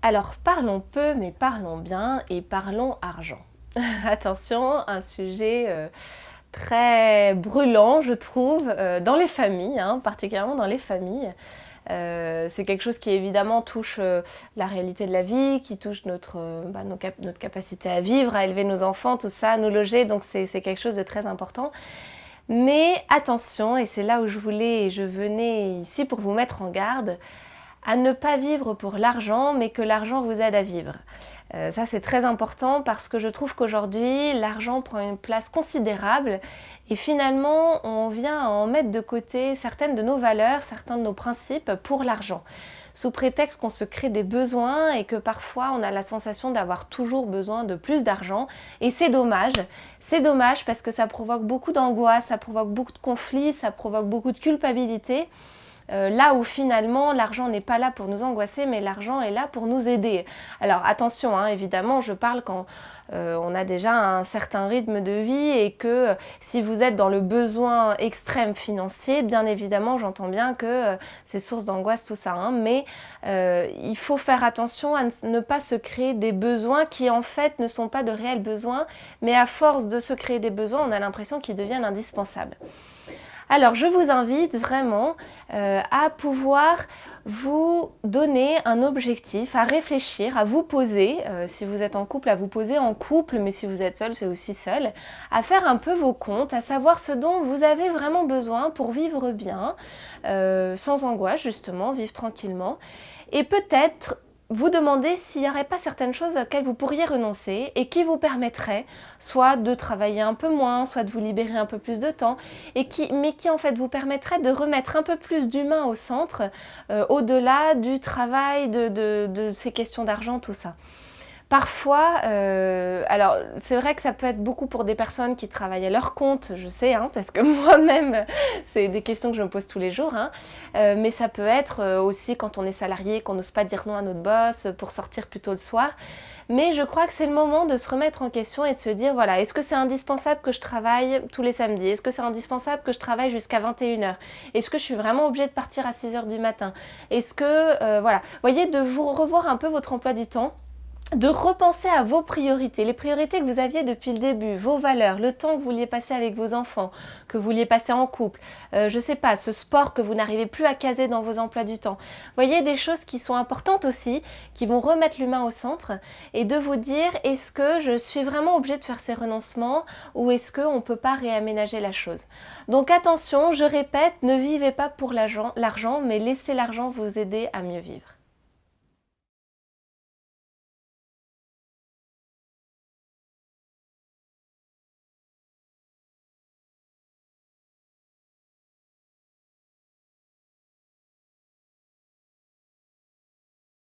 Alors parlons peu mais parlons bien et parlons argent. Attention, un sujet très brûlant je trouve dans les familles, particulièrement dans les familles. C'est quelque chose qui évidemment touche la réalité de la vie, qui touche notre capacité à vivre, à élever nos enfants, tout ça, à nous loger, donc c'est quelque chose de très important. Mais attention, et c'est là où je venais ici pour vous mettre en garde, à ne pas vivre pour l'argent, mais que l'argent vous aide à vivre. Ça c'est très important parce que je trouve qu'aujourd'hui l'argent prend une place considérable et finalement on vient en mettre de côté certaines de nos valeurs, certains de nos principes pour l'argent. Sous prétexte qu'on se crée des besoins et que parfois on a la sensation d'avoir toujours besoin de plus d'argent et c'est dommage. C'est dommage parce que ça provoque beaucoup d'angoisse, ça provoque beaucoup de conflits, ça provoque beaucoup de culpabilité. Là où finalement l'argent n'est pas là pour nous angoisser mais l'argent est là pour nous aider. Alors attention, évidemment je parle quand on a déjà un certain rythme de vie et que si vous êtes dans le besoin extrême financier, bien évidemment j'entends bien que c'est source d'angoisse tout ça, mais il faut faire attention à ne pas se créer des besoins qui en fait ne sont pas de réels besoins, mais à force de se créer des besoins on a l'impression qu'ils deviennent indispensables. Alors je vous invite vraiment à pouvoir vous donner un objectif, à réfléchir, à vous poser, si vous êtes en couple, à vous poser en couple, mais si vous êtes seul, c'est aussi seul, à faire un peu vos comptes, à savoir ce dont vous avez vraiment besoin pour vivre bien, sans angoisse justement, vivre tranquillement, et peut-être vous demandez s'il n'y aurait pas certaines choses auxquelles vous pourriez renoncer et qui vous permettraient soit de travailler un peu moins, soit de vous libérer un peu plus de temps, mais qui en fait vous permettraient de remettre un peu plus d'humain au centre, au-delà du travail, de ces questions d'argent, tout ça. Parfois, alors c'est vrai que ça peut être beaucoup pour des personnes qui travaillent à leur compte, je sais, parce que moi-même, c'est des questions que je me pose tous les jours, mais ça peut être aussi quand on est salarié, qu'on n'ose pas dire non à notre boss, pour sortir plus tôt le soir. Mais je crois que c'est le moment de se remettre en question et de se dire, voilà, est-ce que c'est indispensable que je travaille tous les samedis? Est-ce que c'est indispensable que je travaille jusqu'à 21h? Est-ce que je suis vraiment obligée de partir à 6h du matin? Est-ce que, voilà, vous voyez, de vous revoir un peu votre emploi du temps, de repenser à vos priorités, les priorités que vous aviez depuis le début, vos valeurs, le temps que vous vouliez passer avec vos enfants, que vous vouliez passer en couple, je sais pas, ce sport que vous n'arrivez plus à caser dans vos emplois du temps. Vous voyez, des choses qui sont importantes aussi, qui vont remettre l'humain au centre et de vous dire, est-ce que je suis vraiment obligée de faire ces renoncements ou est-ce qu'on ne peut pas réaménager la chose? Donc attention, je répète, ne vivez pas pour l'argent, mais laissez l'argent vous aider à mieux vivre.